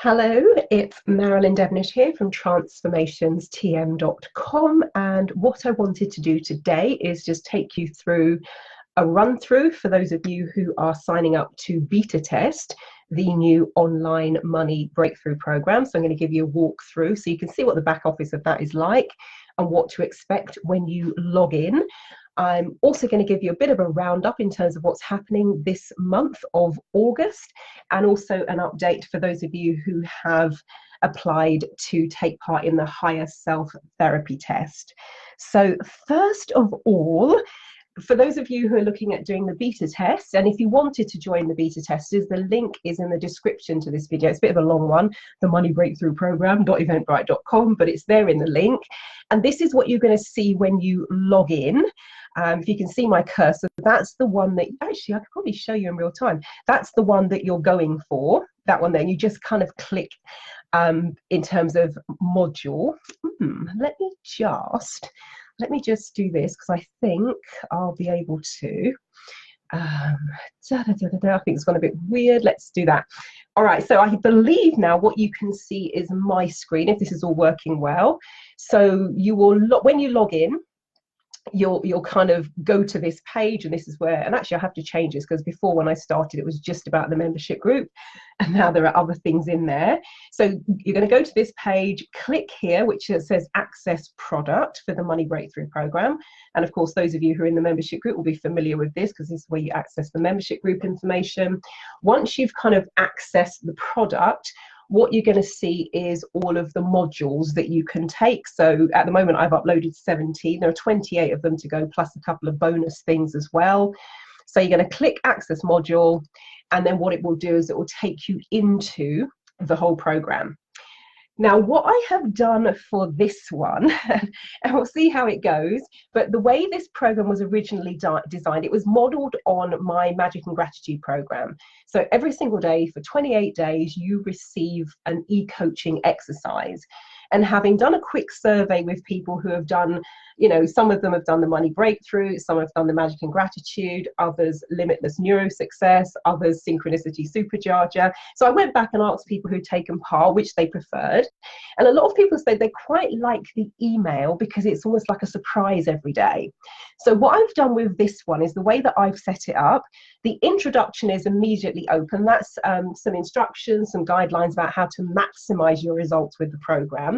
Hello, it's Marilyn Devonish here from transformationstm.com, and what I wanted to do today is just take you through a run through for those of you who are signing up to beta test the new online money breakthrough program. So I'm going to give you a walkthrough so you can see what the back office of that is like and what to expect when you log in. I'm also going to give you a bit of a roundup in terms of what's happening this month of August, and also an update for those of you who have applied to take part in the higher self therapy test. So first of all, for those of you who are looking at doing the beta test, and if you wanted to join the beta testers, the link is in the description to this video. It's a bit of a long one, the money breakthrough program.eventbrite.com, but it's there in the link. And this is what you're going to see when you log in. If you can see my cursor, that's the one that, actually I could probably show you in real time. That's the one that you're going for, that one there. You just kind of click in terms of module. Let me just do this, because I think I'll be able to. I think it's gone a bit weird. Let's do that. All right, so I believe now what you can see is my screen, if this is all working well. So you will, when you log in, you'll kind of go to this page, and this is where, and actually I have to change this, because before when I started it was just about the membership group, and now there are other things in there. So you're going to go to this page, click here which says access product for the money breakthrough program, and of course those of you who are in the membership group will be familiar with this, because this is where you access the membership group information. Once you've kind of accessed the product, what you're going to see is all of the modules that you can take. So at the moment I've uploaded 17. There are 28 of them to go, plus a couple of bonus things as well. So you're going to click access module, and then what it will do is it will take you into the whole program. Now, what I have done for this one, and we'll see how it goes, but the way this program was originally designed, it was modeled on my Magic and Gratitude program. So every single day for 28 days, you receive an e-coaching exercise. And having done a quick survey with people who have done, you know, some of them have done the money breakthrough, some have done the Magic and Gratitude, others limitless neuro success, others synchronicity supercharger. So I went back and asked people who'd taken part which they preferred. And a lot of people said they quite like the email because it's almost like a surprise every day. So what I've done with this one is the way that I've set it up. The introduction is immediately open. That's some instructions, some guidelines about how to maximize your results with the program.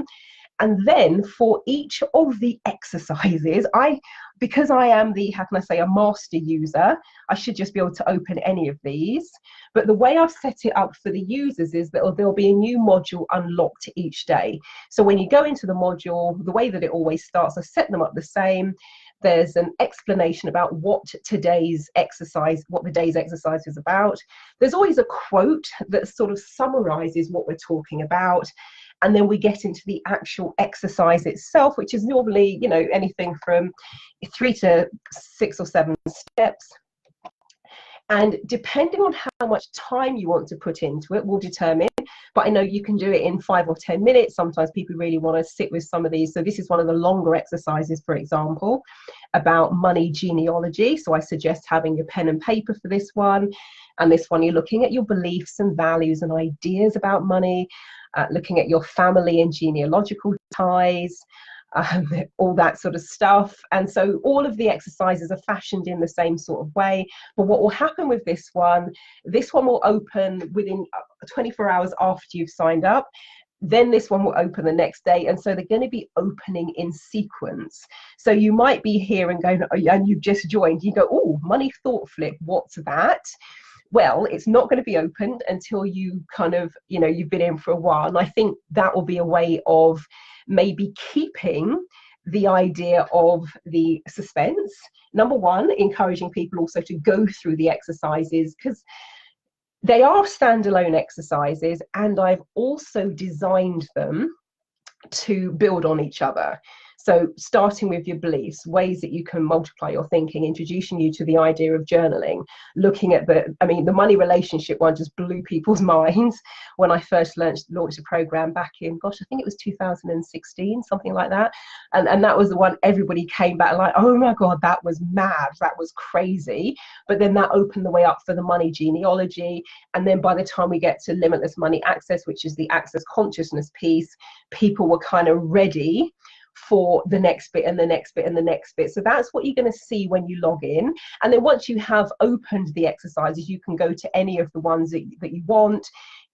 And then for each of the exercises, because I am the, how can I say, a master user, I should just be able to open any of these. But the way I've set it up for the users is that there'll be a new module unlocked each day. So when you go into the module, the way that it always starts, I set them up the same. There's an explanation about what today's exercise, what the day's exercise is about. There's always a quote that sort of summarizes what we're talking about. And then we get into the actual exercise itself, which is normally, you know, anything from 3 to 6 or 7 steps. And depending on how much time you want to put into it will determine, but I know you can do it in 5 or 10 minutes. Sometimes people really want to sit with some of these. So this is one of the longer exercises, for example, about money genealogy. So I suggest having your pen and paper for this one. And this one, you're looking at your beliefs and values and ideas about money, looking at your family and genealogical ties, all that sort of stuff. And so all of the exercises are fashioned in the same sort of way. But what will happen with this one will open within 24 hours after you've signed up. Then this one will open the next day. And so they're going to be opening in sequence. So you might be here and going, and you've just joined, you go, oh, money thought flip, what's that? Well, it's not going to be opened until you kind of, you know, you've been in for a while. And I think that will be a way of maybe keeping the idea of the suspense. Number one, encouraging people also to go through the exercises, because they are standalone exercises, and I've also designed them to build on each other. So starting with your beliefs, ways that you can multiply your thinking, introducing you to the idea of journaling, looking at the money relationship one just blew people's minds when I first launched a program back in, gosh, I think it was 2016, something like that. And that was the one everybody came back like, oh my God, that was mad, that was crazy. But then that opened the way up for the money genealogy. And then by the time we get to limitless money access, which is the access consciousness piece, people were kind of ready for the next bit and the next bit and the next bit. So that's what you're going to see when you log in. And then once you have opened the exercises, you can go to any of the ones that you want.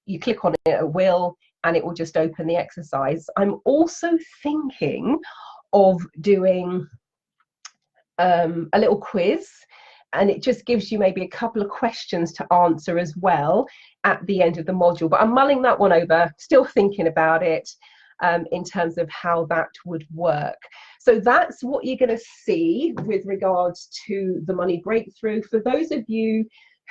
You click on it at will, and it will just open the exercise. I'm also thinking of doing a little quiz, and it just gives you maybe a couple of questions to answer as well at the end of the module. But I'm mulling that one over, still thinking about it. In terms of how that would work. So that's what you're going to see with regards to the money breakthrough. For those of you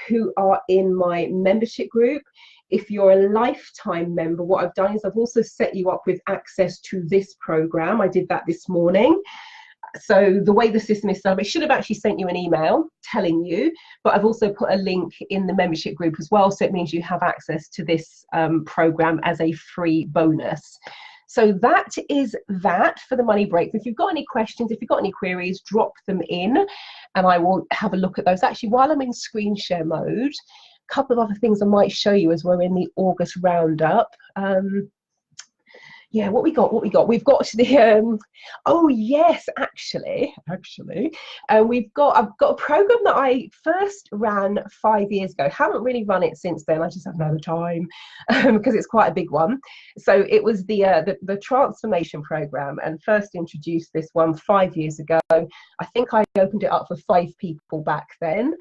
who are in my membership group, if you're a lifetime member, what I've done is I've also set you up with access to this program. I did that this morning. So the way the system is set up, it should have actually sent you an email telling you, but I've also put a link in the membership group as well. So it means you have access to this program as a free bonus. So that is that for the money breakthrough. If you've got any questions, if you've got any queries, drop them in and I will have a look at those. Actually, while I'm in screen share mode, a couple of other things I might show you as we're in the August roundup. Yeah, what we got? We've got the oh yes, actually, I've got a program that I first ran 5 years ago. Haven't really run it since then. I just haven't had the time because it's quite a big one. So it was the transformation program, and first introduced this one 5 years ago. I think I opened it up for 5 people back then.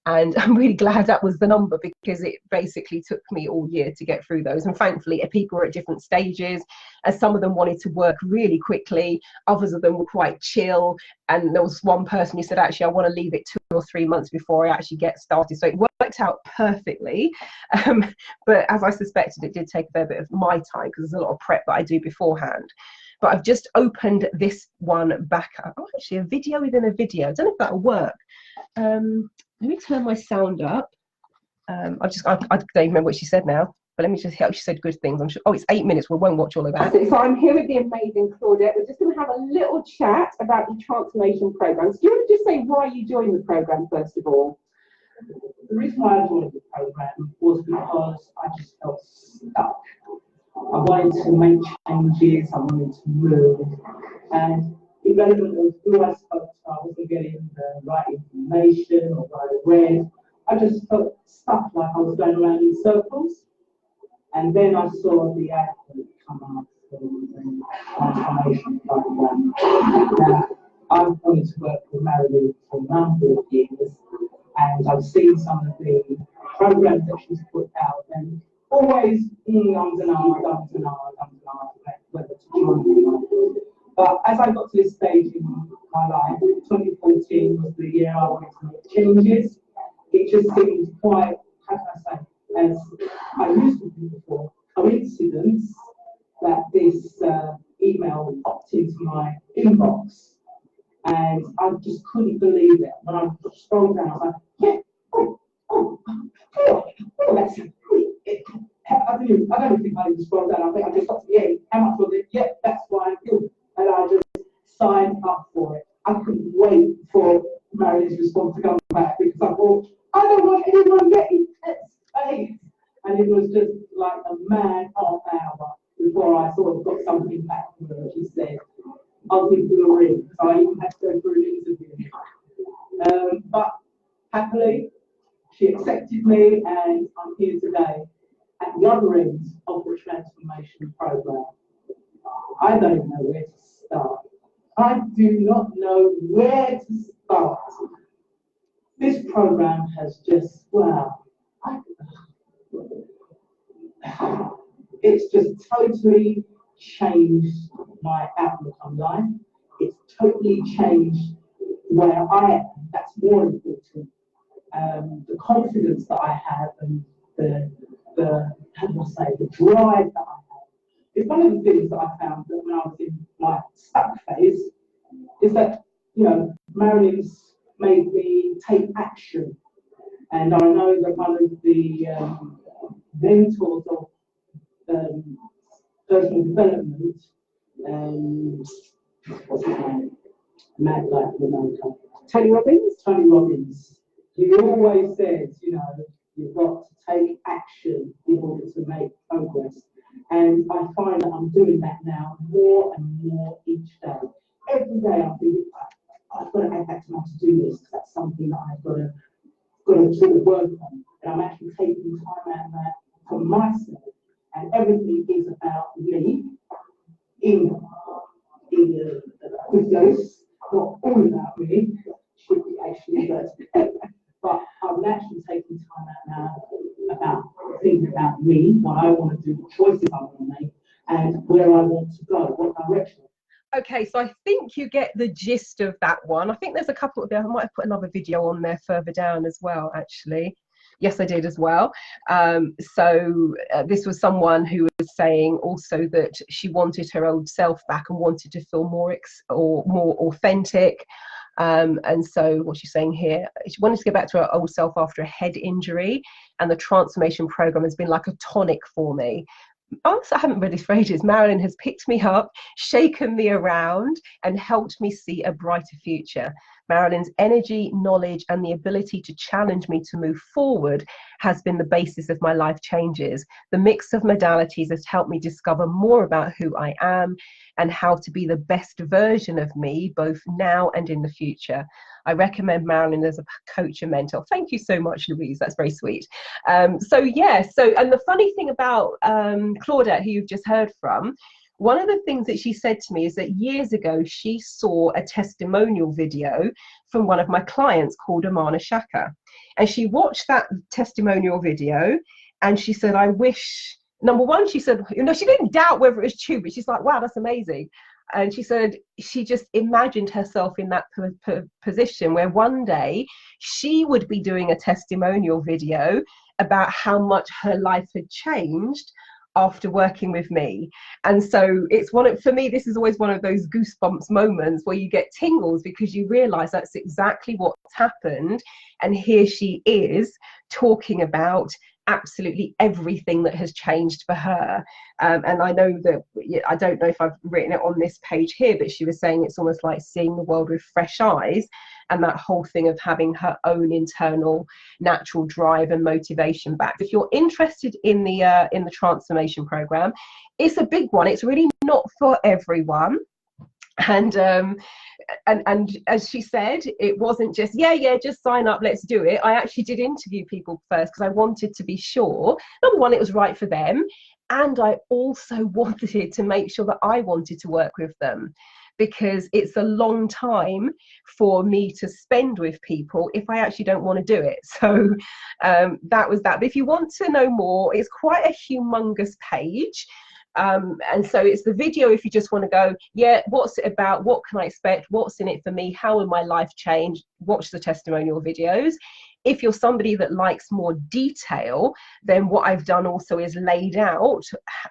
And I'm really glad that was the number, because it basically took me all year to get through those. And thankfully, people were at different stages, as some of them wanted to work really quickly. Others of them were quite chill. And there was one person who said, actually, I want to leave it 2 or 3 months before I actually get started. So it worked out perfectly. But as I suspected, it did take a fair bit of my time, because there's a lot of prep that I do beforehand. But I've just opened this one back up. Oh, actually, a video within a video. I don't know if that'll work. Let me turn my sound up. I don't remember what she said now, but let me just hear. She said good things. I'm sure. Oh, it's 8 minutes. We won't watch all of that. So I'm here with the amazing Claudette. We're just going to have a little chat about the transformation programs. Do you want to just say why you joined the program first of all? The reason why I joined the program was because I just felt stuck. I wanted to make changes. I wanted to move, and irrelevant of who I spoke to, I wasn't getting the right information or what I read. I just felt stuck, like I was going around in circles. And then I saw the advert come up for the transformation program. Now, I've wanted to work with Marilyn for a number of years, and I've seen some of the programs that she's put out, and always ums and ahs, whether to join. But as I got to this stage in my life, 2014 was the year I wanted to make changes. It just seemed quite, how can I say, as I used to do before, coincidence that this email popped into my inbox. And I just couldn't believe it. When I scrolled down, I was like, that's it. I don't think I even scrolled down. I think I just got to the end. How much was it? Yeah, that's why I'm good. And I just signed up for it. I couldn't wait for Marilyn's response to come back, because I thought, I don't want anyone getting space. And it was just like a mad half hour before I sort of got something back from her. She said, I'll give you a ring. So I even had to go through an interview. But happily, she accepted me, and I'm here today at the other end of the transformation program. I don't even know where to start. I do not know where to start. This program has just, wow, it's just totally changed my outlook on life. It's totally changed where I am. That's more important. The confidence that I have, and the how do I say, the drive that I have, it's one of the things that I found that when I was in my stuck phase, is that, you know, Marilyn's made me take action. And I know that one of the mentors of personal development, what's his name? Mad like the Tony Robbins? Tony Robbins. He always says, you know, you've got to take action in order to make progress. And I find that I'm doing that now more and more each day. Every day I think I've got to add that to my to-do list, because that's something that I've got to sort of work on. And I'm actually taking time out of that for myself. And everything is about me in the dose, not all about me, should be actually, but I'm actually taking time out now about thinking about me, what I want to do, what choices I want to make, and where I want to go, what direction. Okay, so I think you get the gist of that one. I think there's a couple of there. I might have put another video on there further down as well, actually. Yes, I did as well. This was someone who was saying also that she wanted her old self back and wanted to feel more authentic. And so what she's saying here, she wanted to get back to her old self after a head injury, and the transformation program has been like a tonic for me. Also, I haven't read this for ages. Marilyn has picked me up, shaken me around, and helped me see a brighter future. Marilyn's energy, knowledge, and the ability to challenge me to move forward has been the basis of my life changes. The mix of modalities has helped me discover more about who I am and how to be the best version of me, both now and in the future. I recommend Marilyn as a coach and mentor. Thank you so much, Louise. That's very sweet. And the funny thing about Claudette, who you've just heard from, one of the things that she said to me is that years ago, she saw a testimonial video from one of my clients called Amana Shaka. And she watched that testimonial video and she said, I wish, number one, she said, you know, she didn't doubt whether it was true, but she's like, wow, that's amazing. And she said she just imagined herself in that position where one day she would be doing a testimonial video about how much her life had changed after working with me. And so it's for me, this is always one of those goosebumps moments where you get tingles because you realize that's exactly what's happened. And here she is talking about absolutely everything that has changed for her. And I know that, I don't know if I've written it on this page here, but she was saying it's almost like seeing the world with fresh eyes, and that whole thing of having her own internal natural drive and motivation back. If you're interested in the transformation program, it's a big one. It's really not for everyone. And as she said, it wasn't just just sign up, let's do it. I actually did interview people first because I wanted to be sure, number one, it was right for them, and I also wanted to make sure that I wanted to work with them, because it's a long time for me to spend with people if I actually don't want to do it. So that was that. But if you want to know more, it's quite a humongous page. And so it's the video if you just want to go, what's it about? What can I expect? What's in it for me? How will my life change? Watch the testimonial videos. If you're somebody that likes more detail, then what I've done also is laid out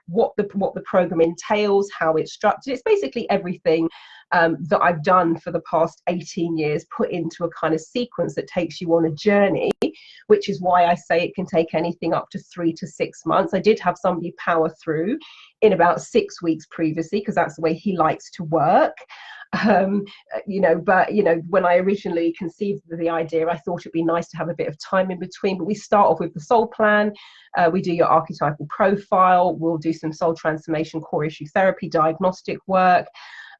what the program entails, how it's structured. It's basically everything that I've done for the past 18 years put into a kind of sequence that takes you on a journey, which is why I say it can take anything up to 3 to 6 months. I did have somebody power through in about 6 weeks previously, because that's the way he likes to work. But when I originally conceived the idea, I thought it'd be nice to have a bit of time in between. But we start off with the soul plan. We do your archetypal profile. We'll do some soul transformation, core issue therapy, diagnostic work,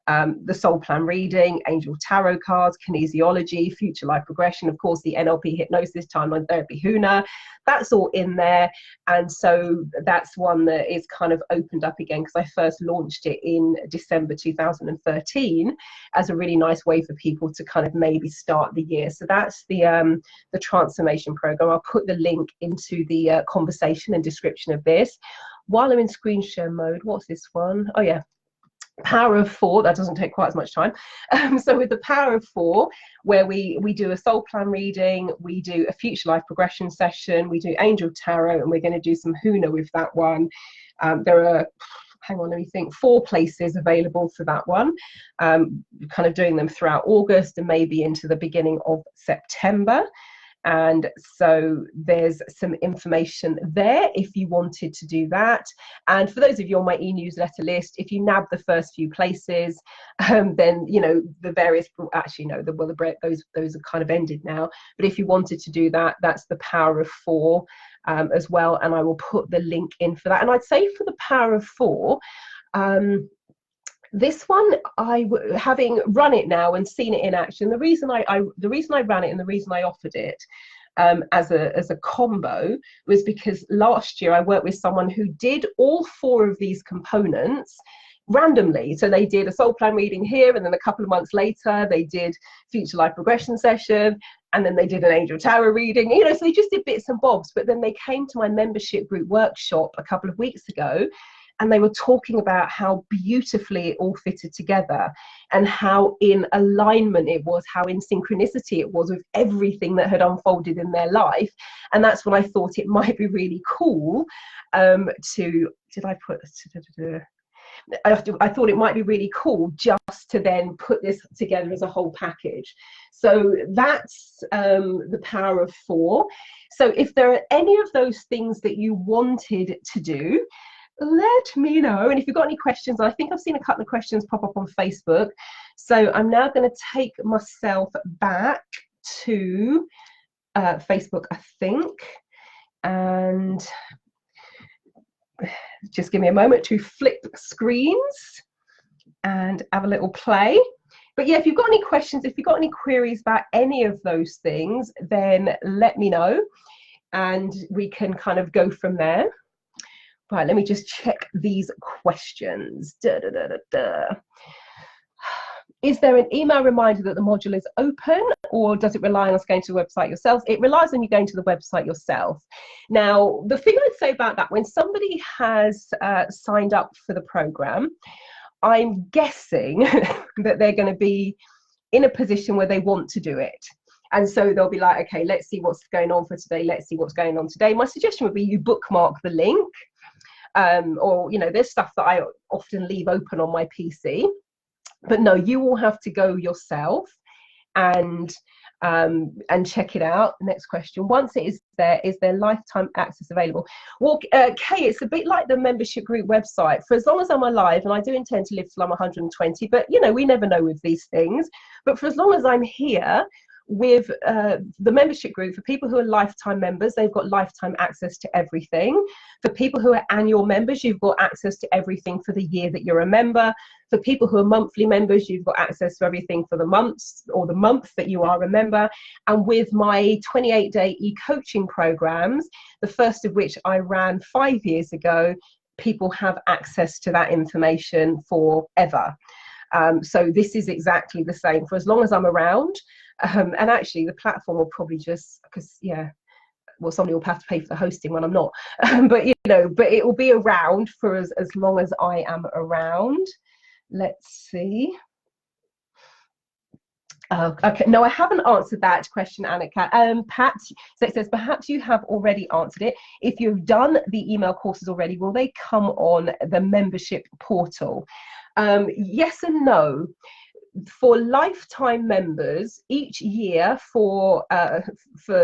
the soul plan reading, angel tarot cards, kinesiology, future life progression, of course, the NLP hypnosis, timeline therapy, HUNA, that's all in there. And so that's one that is kind of opened up again, because I first launched it in December 2013 as a really nice way for people to kind of maybe start the year. So that's the transformation program. I'll put the link into the conversation and description of this. While I'm in screen share mode, what's this one? Oh yeah, Power of 4. That doesn't take quite as much time. So with the Power of 4, where we do a soul plan reading, we do a future life progression session, we do angel tarot, and we're going to do some HUNA with that one. There are hang on, let me think, 4 places available for that one. Kind of doing them throughout August and maybe into the beginning of September. And so there's some information there if you wanted to do that. And for those of you on my e-newsletter list, if you nab the first few places, then, you know, the various, actually no, those are kind of ended now. But if you wanted to do that, that's the Power of 4 as well. And I will put the link in for that. And I'd say for the Power of 4, this one, having run it now and seen it in action, the reason I ran it and the reason I offered it as a combo was because last year I worked with someone who did all 4 of these components randomly. So they did a soul plan reading here, and then a couple of months later they did future life progression session, and then they did an angel tarot reading, you know, so they just did bits and bobs. But then they came to my membership group workshop a couple of weeks ago, and they were talking about how beautifully it all fitted together and how in alignment it was, how in synchronicity it was with everything that had unfolded in their life. And that's when I thought it might be really cool I thought it might be really cool just to then put this together as a whole package. So that's the Power of 4. So if there are any of those things that you wanted to do, let me know. And if you've got any questions, I think I've seen a couple of questions pop up on Facebook. So I'm now going to take myself back to Facebook, I think. And just give me a moment to flip screens and have a little play. But yeah, if you've got any questions, if you've got any queries about any of those things, then let me know and we can kind of go from there. Right, let me just check these questions. Is there an email reminder that the module is open, or does it rely on us going to the website yourself? It relies on you going to the website yourself. Now, the thing I'd say about that, when somebody has signed up for the program, I'm guessing that they're going to be in a position where they want to do it. And so they'll be like, okay, let's see what's going on for today. Let's see what's going on today. My suggestion would be you bookmark the link. Or, you know, there's stuff that I often leave open on my PC. But no, you will have to go yourself and check it out. Next question. Once it is there lifetime access available? Well, Kay, it's a bit like the membership group website. For as long as I'm alive, and I do intend to live till I'm 120, but, you know, we never know with these things. But for as long as I'm here, with the membership group, for people who are lifetime members, they've got lifetime access to everything. For people who are annual members, you've got access to everything for the year that you're a member. For people who are monthly members, you've got access to everything for the months or the month that you are a member. And with my 28-day e-coaching programs, the first of which I ran 5 years ago, people have access to that information forever. So this is exactly the same for as long as I'm around. And actually the platform will probably just, because yeah, well, somebody will have to pay for the hosting when I'm not, but you know, but it will be around for as long as I am around. Let's see. Okay, no, I haven't answered that question, Annika. Pat, so it says, perhaps you have already answered it. If you've done the email courses already, will they come on the membership portal? Yes and no. For lifetime members, each year for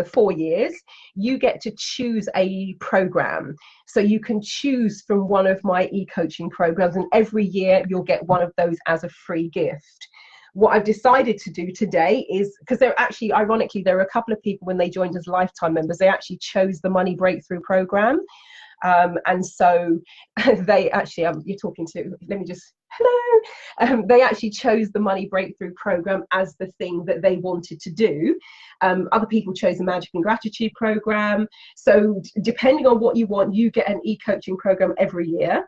4 years, you get to choose a program. So you can choose from one of my e-coaching programs, and every year you'll get one of those as a free gift. What I've decided to do today is, because they're actually, ironically, there are a couple of people when they joined as lifetime members, they actually chose the Money Breakthrough program. And so they actually, you're talking to, let me just, hello. They actually chose the Money Breakthrough program as the thing that they wanted to do. Other people chose the Magic and Gratitude program. So depending on what you want, you get an e-coaching program every year.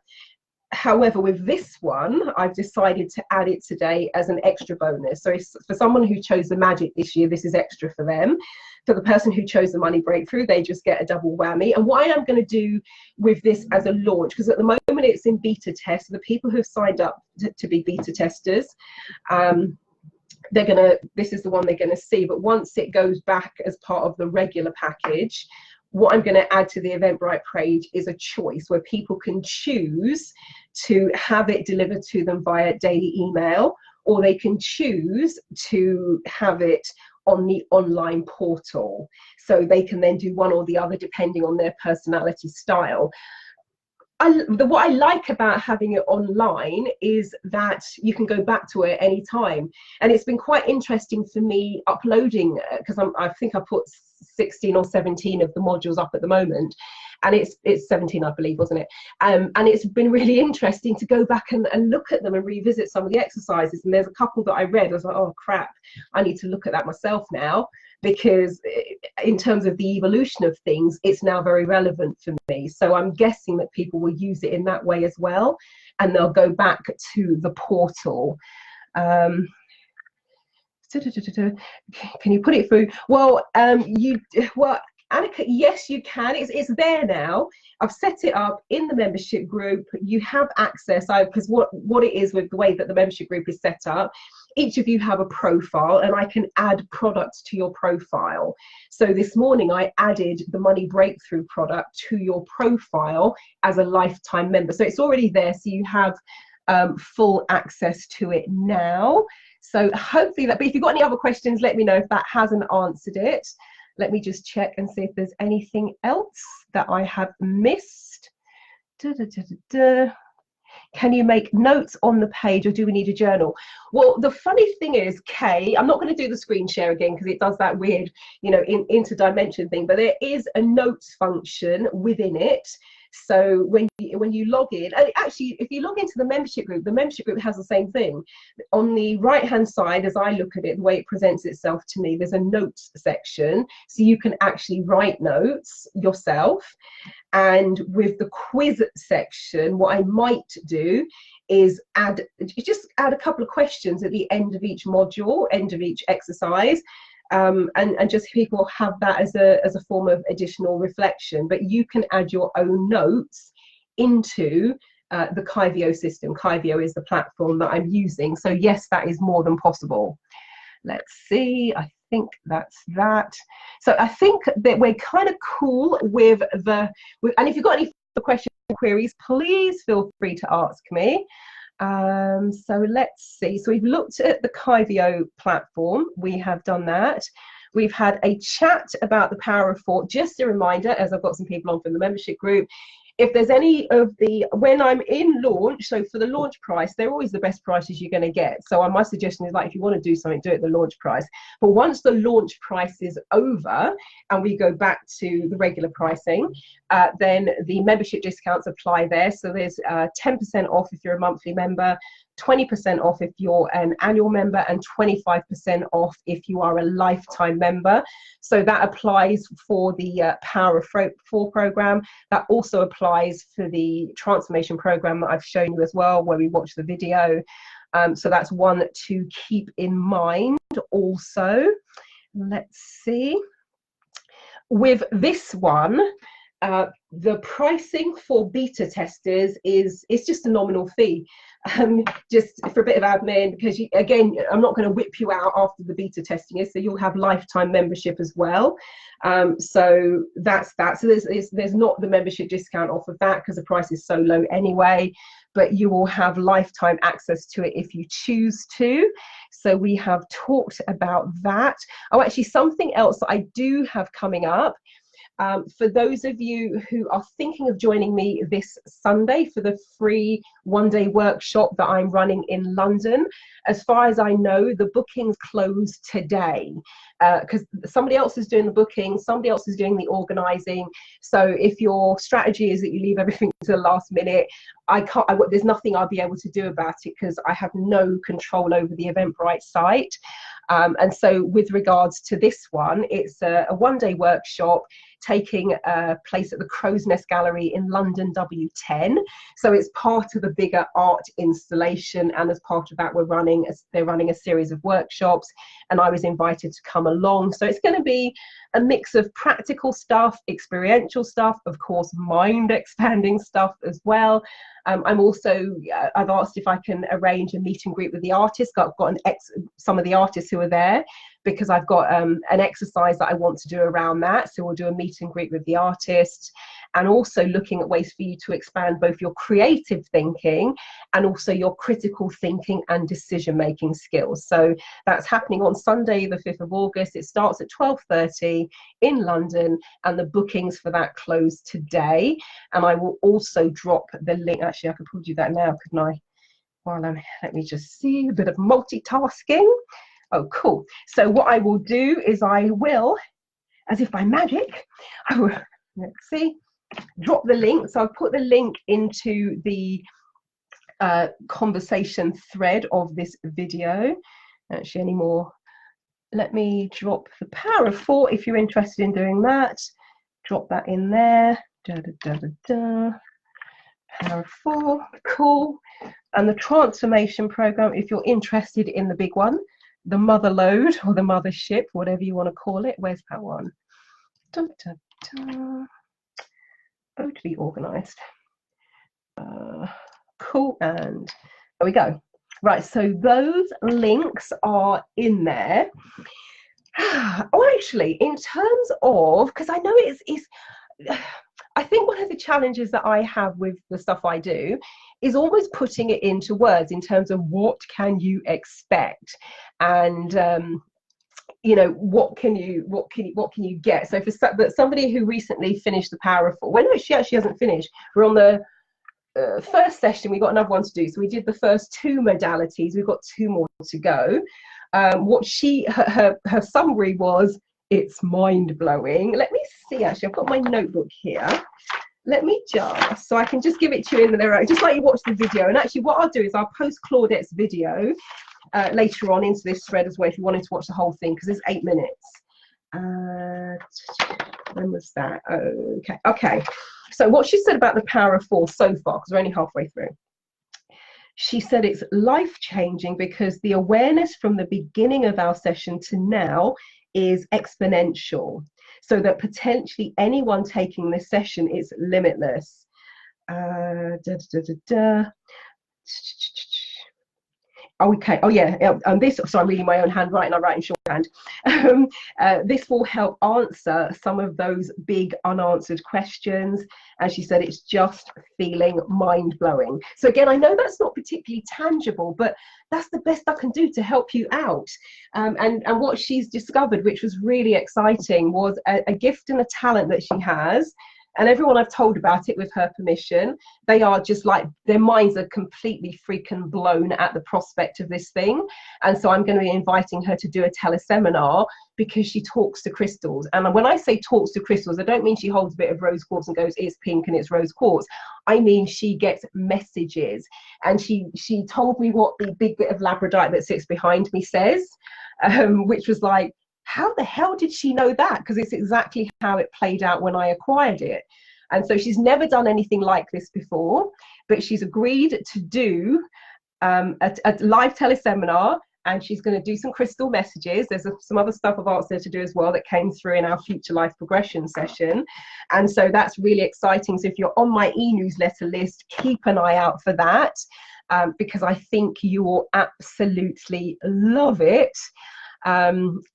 However, with this one, I've decided to add it today as an extra bonus. So for someone who chose the Magic this year, this is extra for them. For the person who chose the Money Breakthrough, they just get a double whammy. And what I am going to do with this as a launch, because at the moment it's in beta test, the people who have signed up to be beta testers, this is the one they're going to see. But once it goes back as part of the regular package, what I'm going to add to the Eventbrite page is a choice where people can choose to have it delivered to them via daily email, or they can choose to have it on the online portal. So they can then do one or the other depending on their personality style. What I like about having it online is that you can go back to it any time, and it's been quite interesting for me uploading, because I think I put 16 or 17 of the modules up at the moment, and it's 17, I believe, wasn't it? And it's been really interesting to go back and look at them and revisit some of the exercises. And there's a couple that I read, I was like, oh crap, I need to look at that myself now, because in terms of the evolution of things, it's now very relevant for me. So I'm guessing that people will use it in that way as well, and they'll go back to the portal. Can you put it through? Well, Annika, yes, you can. It's there now. I've set it up in the membership group. You have access, because what it is with the way that the membership group is set up, each of you have a profile, and I can add products to your profile. So this morning I added the Money Breakthrough product to your profile as a lifetime member. So it's already there, so you have full access to it now. So hopefully that, but if you've got any other questions, let me know if that hasn't answered it. Let me just check and see if there's anything else that I have missed. Can you make notes on the page, or do we need a journal? Well, the funny thing is, Kay, I'm not going to do the screen share again because it does that weird, interdimension thing, but there is a notes function within it. So when you log in, and actually, if you log into the membership group has the same thing. On the right-hand side, as I look at it, the way it presents itself to me, there's a notes section. So you can actually write notes yourself. And with the quiz section, what I might do is just add a couple of questions at the end of each module, end of each exercise. And just people have that as a form of additional reflection. But you can add your own notes into the Kyvio system. Kyvio is the platform that I'm using. So yes, that is more than possible. Let's see, I think that's that. So I think that we're kind of cool with and if you've got any questions or queries, please feel free to ask me. So let's see. So we've looked at the Kyvio platform. We have done that. We've had a chat about the power of 4. Just a reminder, as I've got some people on from the membership group, if there's any of when I'm in launch, so for the launch price, they're always the best prices you're going to get. So my suggestion is, like, if you want to do something, do it at the launch price. But once the launch price is over and we go back to the regular pricing, then the membership discounts apply there. So there's 10% off if you're a monthly member, 20% off if you're an annual member, and 25% off if you are a lifetime member. So that applies for the Power of 4 program. That also applies for the transformation program that I've shown you as well, where we watch the video. So that's one to keep in mind also. Let's see. With this one, the pricing for beta testers is just a nominal fee. Just for a bit of admin, because again, I'm not going to whip you out after the beta testing is, so you'll have lifetime membership as well. So that's that. So there's not the membership discount off of that because the price is so low anyway, but you will have lifetime access to it if you choose to. So we have talked about that. Oh, actually, something else that I do have coming up. For those of you who are thinking of joining me this Sunday for the free one-day workshop that I'm running in London, as far as I know, the bookings close today because somebody else is doing the booking, somebody else is doing the organising. So if your strategy is that you leave everything to the last minute, there's nothing I'll be able to do about it because I have no control over the Eventbrite site. And so with regards to this one, it's a one-day workshop taking place at the Crow's Nest Gallery in London W10. So it's part of the bigger art installation, and as part of that they're running a series of workshops, and I was invited to come along. So it's going to be a mix of practical stuff, experiential stuff, of course mind expanding stuff as well. I'm also, I've asked if I can arrange a meet and greet with the artists. I've got some of the artists who are there because I've got an exercise that I want to do around that. So we'll do a meet and greet with the artists. and also looking at ways for you to expand both your creative thinking and also your critical thinking and decision making skills. So that's happening on Sunday the 5th of August. It starts at 12:30 in London, and the bookings for that close today. And I will also drop the link. Actually, I could probably do that now, couldn't I? Well, let me just see, a bit of multitasking. Oh, cool. So what I will do is I will, as if by magic, I will, let's see, drop the link. So I'll put the link into the conversation thread of this video. Actually, any more? Let me drop the Power of 4 if you're interested in doing that. Drop that in there. Da, da, da, da, da. Power of 4, cool. And the transformation program, if you're interested in the big one, the mother load or the mothership, whatever you want to call it. Where's that one? Dun, dun, dun. Oh, to be organized. Cool, and there we go. Right, so those links are in there. Oh, actually, in terms of, because I know it's I think one of the challenges that I have with the stuff I do is always putting it into words in terms of what can you expect, and you know, what can you get. So for somebody who recently finished the Power of 4, well, no, she actually hasn't finished. We're on the first session. We got another one to do, so we did the first 2 modalities. We've got 2 more to go. What her summary was, it's mind-blowing. Let me see, actually, I've got my notebook here. Let me just, so I can just give it to you in there, just like you watch the video. And actually what I'll do is I'll post Claudette's video later on into this thread as well, if you wanted to watch the whole thing, because it's 8 minutes. When was that? Okay. So what she said about the Power of 4 so far, because we're only halfway through. She said it's life-changing because the awareness from the beginning of our session to now is exponential, so that potentially anyone taking this session is limitless. Okay. Oh yeah. This. So I'm reading my own handwriting. I write in shorthand. This will help answer some of those big unanswered questions. And she said it's just feeling mind blowing. So again, I know that's not particularly tangible, but that's the best I can do to help you out. And what she's discovered, which was really exciting, was a gift and a talent that she has. And everyone I've told about it with her permission, they are just like, their minds are completely freaking blown at the prospect of this thing. And so I'm going to be inviting her to do a teleseminar, because she talks to crystals. And when I say talks to crystals, I don't mean she holds a bit of rose quartz and goes, it's pink and it's rose quartz. I mean, she gets messages. And she told me what the big bit of labradorite that sits behind me says, which was like, how the hell did she know that? Because it's exactly how it played out when I acquired it. And so she's never done anything like this before, but she's agreed to do a live teleseminar, and she's going to do some crystal messages. There's some other stuff I've asked her to do as well that came through in our future life progression session. And so that's really exciting. So if you're on my e-newsletter list, keep an eye out for that, because I think you will absolutely love it.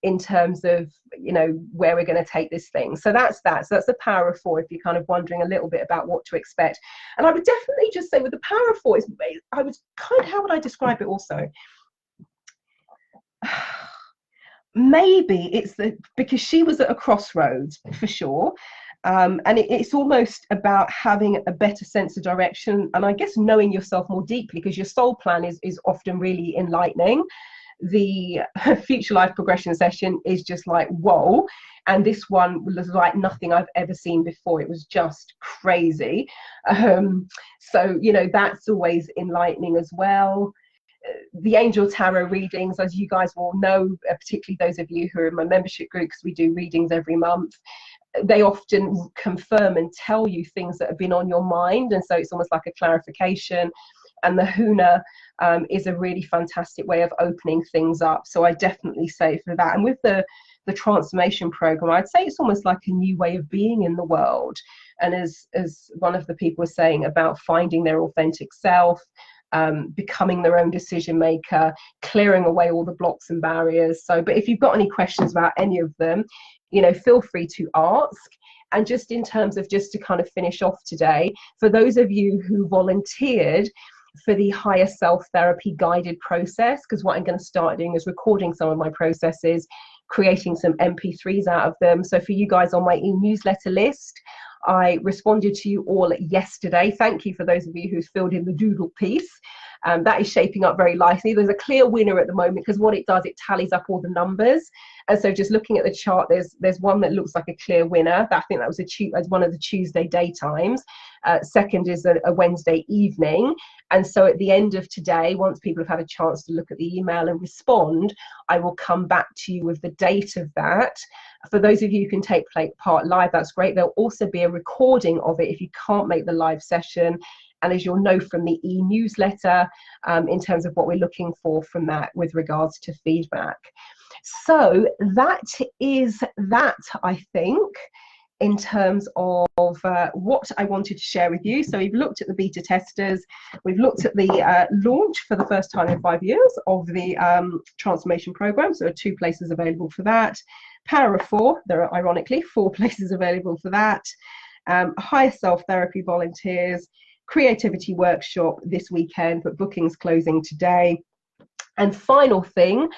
In terms of, you know, where we're going to take this thing. So that's the Power of 4, if you're kind of wondering a little bit about what to expect. And I would definitely just say with the Power of 4, how would I describe it also? Maybe it's because she was at a crossroads for sure. And it's almost about having a better sense of direction, and I guess knowing yourself more deeply, because your soul plan is often really enlightening. The future life progression session is just like, whoa. And this one was like nothing I've ever seen before. It was just crazy. So, you know, that's always enlightening as well. The angel tarot readings, as you guys will know, particularly those of you who are in my membership group, because we do readings every month, they often confirm and tell you things that have been on your mind. And so it's almost like a clarification. And the Huna is a really fantastic way of opening things up. So I definitely say for that. And with the transformation program, I'd say it's almost like a new way of being in the world. And as one of the people was saying about finding their authentic self, becoming their own decision maker, clearing away all the blocks and barriers. So, but if you've got any questions about any of them, you know, feel free to ask. And just in terms of, just to kind of finish off today, for those of you who volunteered for the higher self therapy guided process, because what I'm going to start doing is recording some of my processes, creating some MP3s out of them. So for you guys on my e-newsletter list, I responded to you all yesterday. Thank you for those of you who filled in the doodle piece. That is shaping up very nicely. There's a clear winner at the moment, because what it does, it tallies up all the numbers. And so just looking at the chart, there's one that looks like a clear winner. I think that was one of the Tuesday daytimes. Second is a Wednesday evening. And so at the end of today, once people have had a chance to look at the email and respond, I will come back to you with the date of that. For those of you who can take part live, that's great. There'll also be a recording of it if you can't make the live session. And as you'll know from the e-newsletter, in terms of what we're looking for from that with regards to feedback. So that is that, I think, in terms of what I wanted to share with you. So we've looked at the beta testers, we've looked at the launch for the first time in 5 years of the transformation program. So there are 2 places available for that. Power of 4, there are ironically 4 places available for that. Higher self therapy volunteers, creativity workshop this weekend, but bookings closing today. And final thing,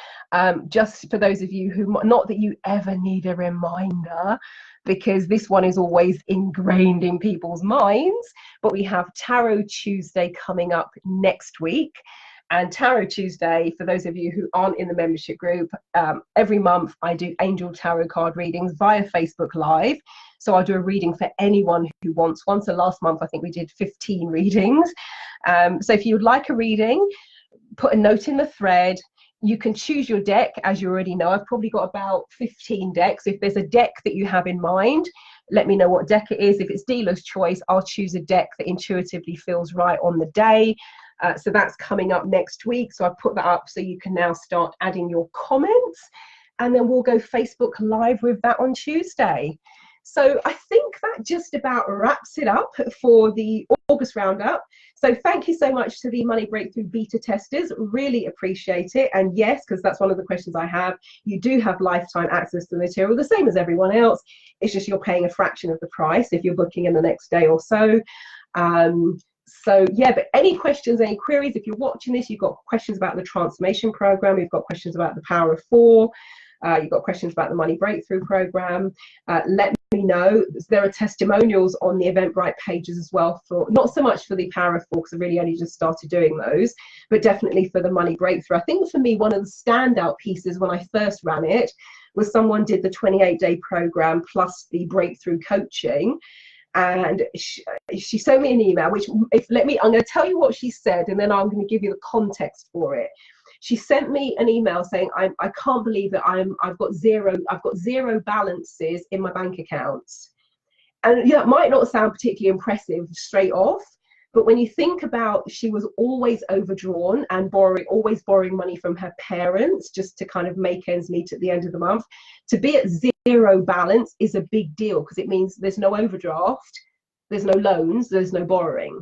just for those of you who, not that you ever need a reminder, because this one is always ingrained in people's minds, but we have Tarot Tuesday coming up next week. And Tarot Tuesday, for those of you who aren't in the membership group, every month I do angel tarot card readings via Facebook Live. So I'll do a reading for anyone who wants one. So last month, I think we did 15 readings. So if you would like a reading, put a note in the thread. You can choose your deck, as you already know. I've probably got about 15 decks. If there's a deck that you have in mind, let me know what deck it is. If it's dealer's choice, I'll choose a deck that intuitively feels right on the day. So that's coming up next week. So I've put that up so you can now start adding your comments. And then we'll go Facebook Live with that on Tuesday. So I think that just about wraps it up for the August Roundup. So thank you so much to the Money Breakthrough beta testers. Really appreciate it. And yes, because that's one of the questions I have, you do have lifetime access to the material, the same as everyone else. It's just you're paying a fraction of the price if you're booking in the next day or so. So yeah, but any questions, any queries, if you're watching this, you've got questions about the transformation program, you've got questions about the Power of 4, you've got questions about the Money Breakthrough program, let me know. There are testimonials on the Eventbrite pages as well, for not so much for the Power of 4, because I really only just started doing those, but definitely for the Money Breakthrough. I think for me, one of the standout pieces when I first ran it was someone did the 28-day program plus the breakthrough coaching. And she sent me an email, which I'm going to tell you what she said, and then I'm going to give you the context for it. She sent me an email saying, I can't believe that I've got zero balances in my bank accounts. And yeah, it might not sound particularly impressive straight off, but when you think about, she was always overdrawn and always borrowing money from her parents just to kind of make ends meet at the end of the month. To be at zero balance is a big deal, because it means there's no overdraft, there's no loans, there's no borrowing.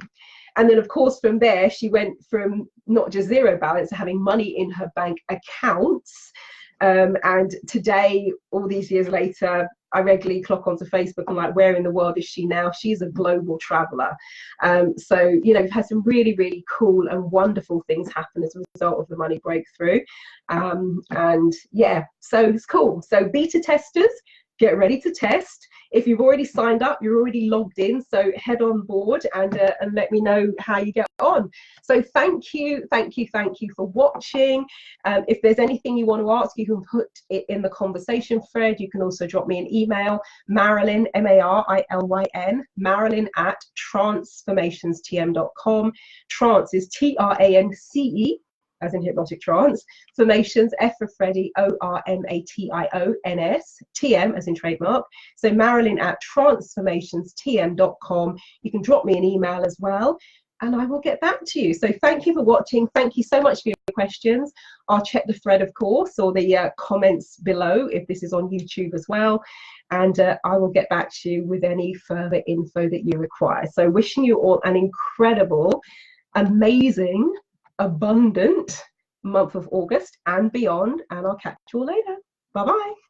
And then, of course, from there, she went from not just zero balance to having money in her bank accounts. And today, all these years later, I regularly clock onto Facebook and like, where in the world is she now? She's a global traveler. So, you know, we've had some really, really cool and wonderful things happen as a result of the Money Breakthrough. And yeah, so it's cool. So beta testers, get ready to test. If you've already signed up, you're already logged in, so head on board and let me know how you get on. So thank you for watching. If there's anything you want to ask, you can put it in the conversation thread. You can also drop me an email, Marilyn, M-A-R-I-L-Y-N, Marilyn at transformationstm.com. Trance is T-R-A-N-C-E, as in hypnotic trance. Formations, F for Freddy, O-R-M-A-T-I-O-N-S, T-M as in trademark. So Marilyn at transformationstm.com. You can drop me an email as well, and I will get back to you. So thank you for watching. Thank you so much for your questions. I'll check the thread, of course, or the comments below if this is on YouTube as well. And I will get back to you with any further info that you require. So wishing you all an incredible, amazing, abundant month of August and beyond, and I'll catch you all later. Bye bye.